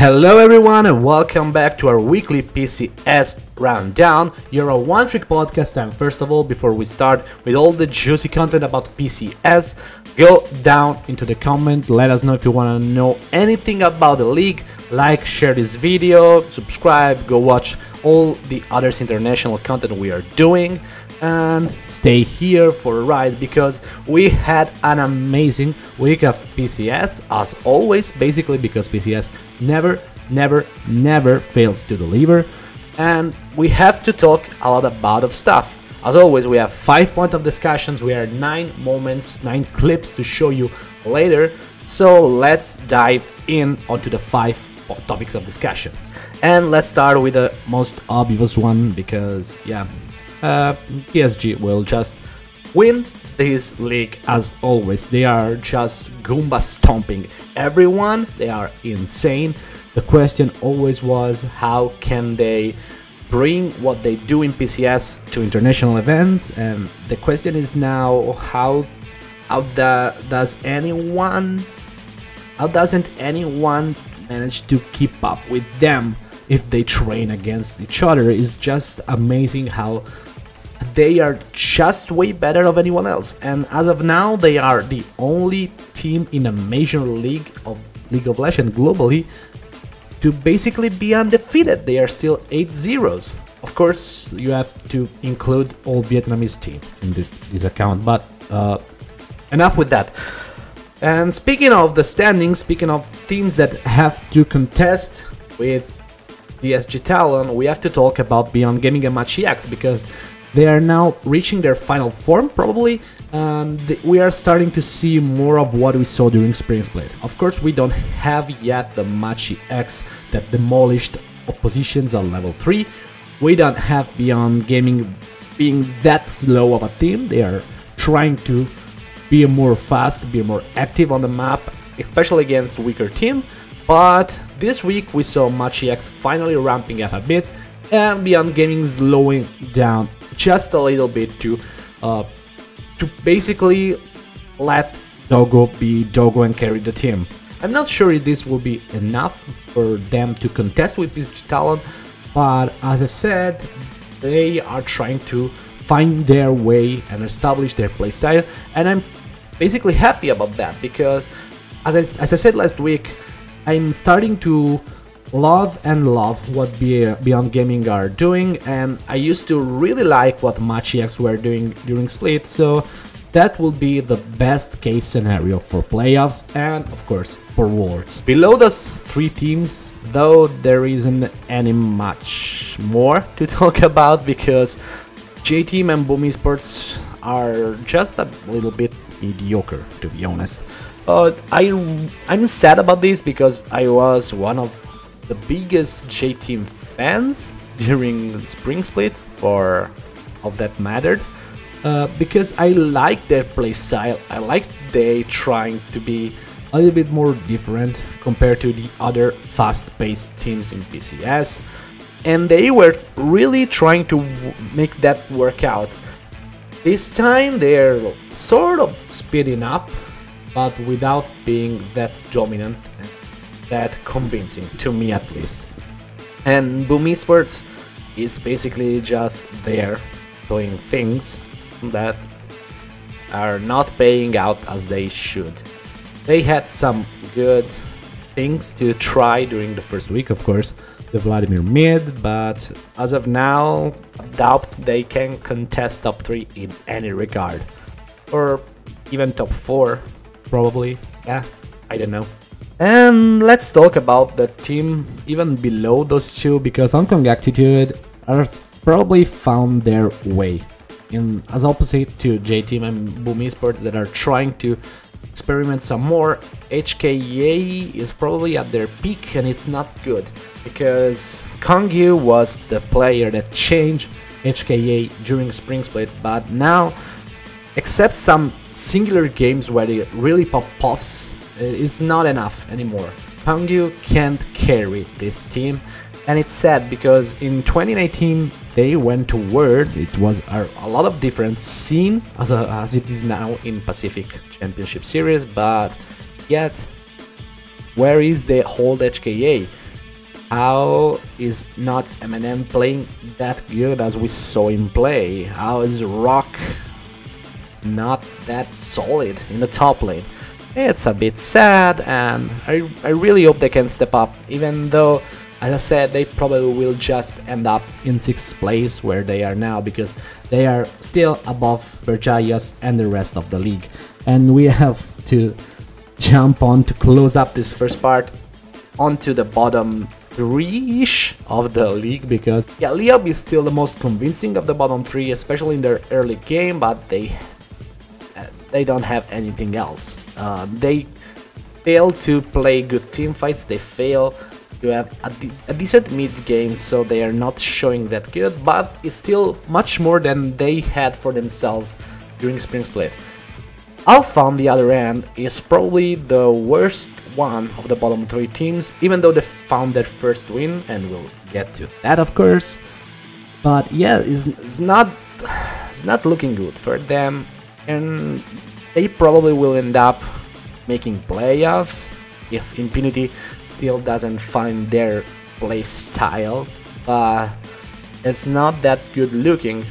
Hello everyone and welcome back to our weekly PCS rundown, Euro 1 Trick podcast. And first of all, before we start with all the juicy content about PCS, go down into the comment, let us know if you want to know anything about the league, like, share this video, subscribe, go watch all the others international content we are doing, and stay here for a ride because we had an amazing week of PCS as always, basically because PCS never fails to deliver, and we have to talk a lot about stuff. As always, we have 5 points of discussions, we have 9 moments, 9 clips to show you later, so let's dive in onto the 5 topics of discussions. And let's start with the most obvious one because PSG will just win this league as always. They are just Goomba stomping everyone, they are insane. The question always was, how can they bring what they do in PCS to international events? And the question is now, how doesn't anyone manage to keep up with them if they train against each other? It's just amazing how they are just way better than anyone else, and as of now they are the only team in a major league of League of Legends globally to basically be undefeated. They are still 8-0. Of course, you have to include all Vietnamese team in this account, but enough with that. And speaking of the standings, speaking of teams that have to contest with PSG Talon, we have to talk about Beyond Gaming and Match EX because they are now reaching their final form, probably, and we are starting to see more of what we saw during Spring Split. Of course, we don't have yet the Match X that demolished oppositions on level 3. We don't have Beyond Gaming being that slow of a team. They are trying to be more fast, be more active on the map, especially against weaker team. But this week we saw Match X finally ramping up a bit, and Beyond Gaming slowing down just a little bit to basically let Dogo be Dogo and carry the team. I'm not sure if this will be enough for them to contest with PSG Talon, but as I said, they are trying to find their way and establish their playstyle, and I'm basically happy about that because as I said last week, I'm starting to love what Beyond Gaming are doing, and I used to really like what Match EX were doing during Split, so that will be the best case scenario for playoffs and of course for Worlds. Below those 3 teams, though, there isn't any much more to talk about because JT and Boom Esports are just a little bit mediocre, to be honest. I'm sad about this because I was one of the biggest J-Team fans during Spring Split, for of that mattered, because I like their playstyle. I like they trying to be a little bit more different compared to the other fast-paced teams in PCS, and they were really trying to make that work out. This time they're sort of speeding up, but without being that dominant, that convincing, to me at least. And Boom Esports is basically just there doing things that are not paying out as they should. They had some good things to try during the first week, of course, the Vladimir mid, but as of now, I doubt they can contest top 3 in any regard. Or even top 4, probably. Yeah, I don't know. And let's talk about the team even below those 2, because Hong Kong Attitude has probably found their way, as opposite to J-Team and Boom Esports that are trying to experiment some more. HKA is probably at their peak and it's not good, because Kongyu was the player that changed HKA during Spring Split, but now, except some singular games where they really pop offs, it's not enough anymore. Kongyu can't carry this team, and it's sad because in 2019 they went to Worlds. It was a lot of different scene as it is now in Pacific Championship Series, but yet where is the whole HKA? How is not Eminem playing that good as we saw him play? How is Rock not that solid in the top lane? It's a bit sad, and I really hope they can step up, even though, as I said, they probably will just end up in 6th place where they are now, because they are still above Verjaillas and the rest of the league. And we have to jump on to close up this first part onto the bottom 3-ish of the league, because yeah, Liyab is still the most convincing of the bottom 3, especially in their early game, but they don't have anything else. They fail to play good team fights, they fail to have a decent mid game, so they are not showing that good, but it's still much more than they had for themselves during Spring Split. Alpha, on the other hand, is probably the worst one of the bottom 3 teams, even though they found their first win, and we'll get to that of course. But yeah, it's not looking good for them, and they probably will end up making playoffs if Impunity still doesn't find their play style, but it's not that good looking.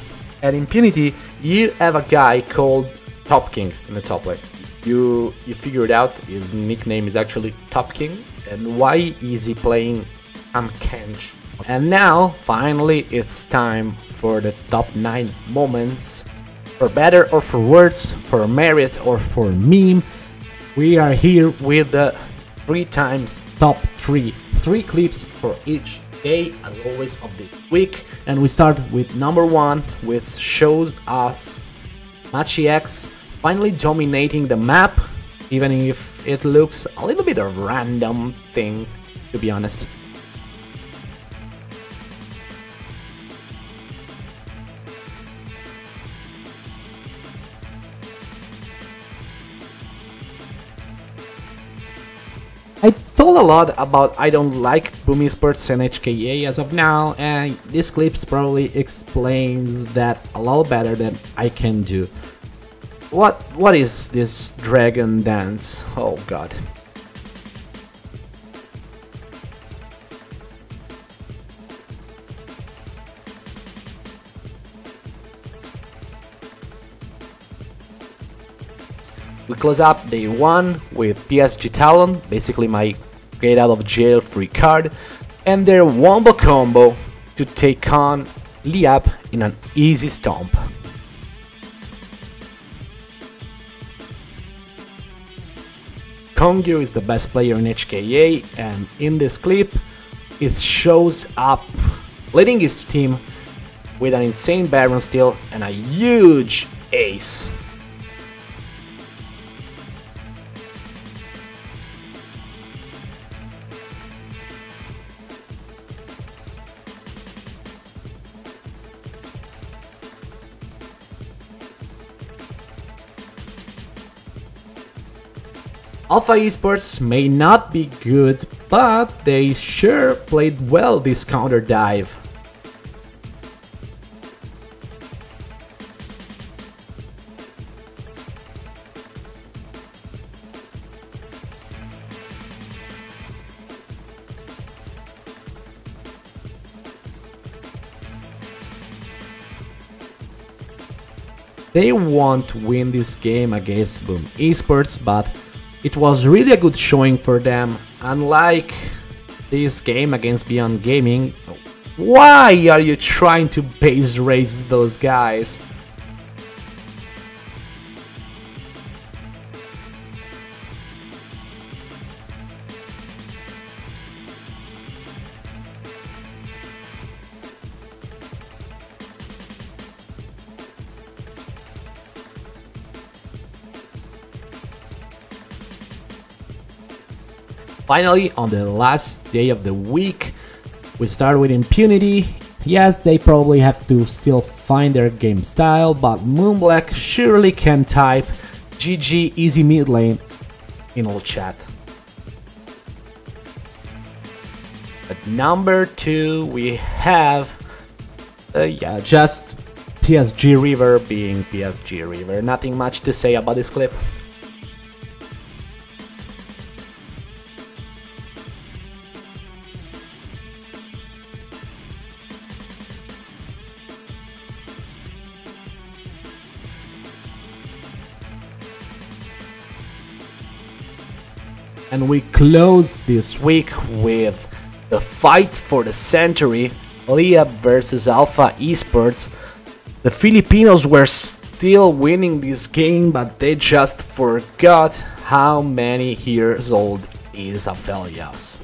At Impunity, you have a guy called Top King in the top lane. You figured out his nickname is actually Top King, and why is he playing Kench? And now, finally, it's time for the top 9 moments. For better or for worse, for merit or for meme, we are here with the 3 times top 3 clips for each day, as always, of the week. And we start with number 1, which shows us Machi X finally dominating the map, even if it looks a little bit a random thing, to be honest. I told a lot about I don't like Boom Esports and HKA as of now, and this clip probably explains that a lot better than I can do. What is this dragon dance? Oh god. We close up day 1 with PSG Talon, basically my get out of jail free card, and their wombo combo to take on Liyab in an easy stomp. Kongyu is the best player in HKA, and in this clip it shows up leading his team with an insane Baron steal and a huge ace. Alpha Esports may not be good, but they sure played well this counter dive. They won't win this game against Boom Esports, but it was really a good showing for them. Unlike this game against Beyond Gaming, why are you trying to base race those guys? Finally, on the last day of the week, we start with Impunity. Yes, they probably have to still find their game style, but Moonblack surely can type GG easy mid lane in all chat. At number 2 we have just PSG River being PSG River. Nothing much to say about this clip. And we close this week with the fight for the century, Liyab versus Alpha Esports. The Filipinos were still winning this game, but they just forgot how many years old is Aphelios.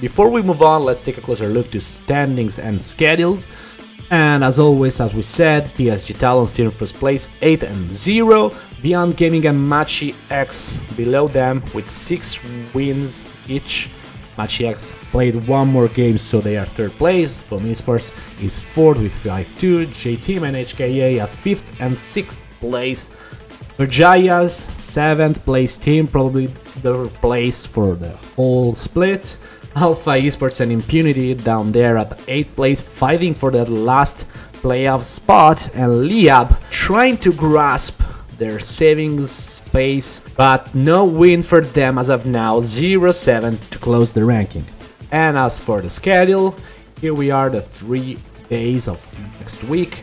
Before we move on, let's take a closer look to standings and schedules. And as always, as we said, PSG Talon still in first place, 8-0. Beyond Gaming and Machi X below them with 6 wins each. Machi X played 1 more game, so they are 3rd place. BME Esports is 4th with 5-2. JT and HKA at 5th and 6th place. Verjaya's 7th place team, probably the place for the whole split. Alpha Esports and Impunity down there at 8th place, fighting for that last playoff spot, and Liyab trying to grasp their savings space, but no win for them as of now, 0-7 to close the ranking. And as for the schedule, here we are, the 3 days of next week.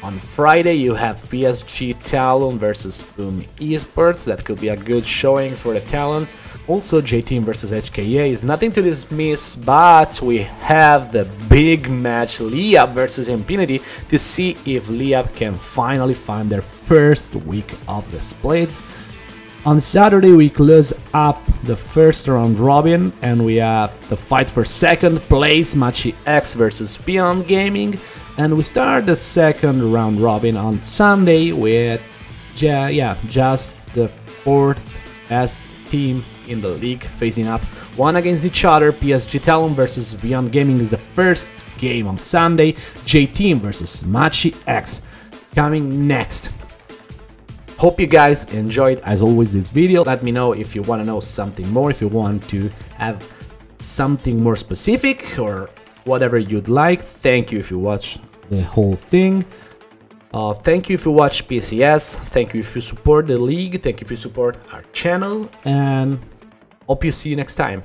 On Friday you have PSG Talon versus BME Esports. That could be a good showing for the Talons. Also JT versus HKA is nothing to dismiss, but we have the big match Liyab versus Impunity to see if Liyab can finally find their first week of the splits. On Saturday we close up the first round robin and we have the fight for 2nd place, Machi X versus Beyond Gaming. And we start the second round robin on Sunday with just the 4th best team in the league facing up one against each other. PSG Talon versus Beyond Gaming is the first game on Sunday. JT versus Machi X coming next. Hope you guys enjoyed as always this video. Let me know if you want to know something more, if you want to have something more specific or whatever you'd like. Thank you if you watched the whole thing. Thank you if you watch PCS. Thank you if you support the league. Thank you if you support our channel. And hope you see you next time.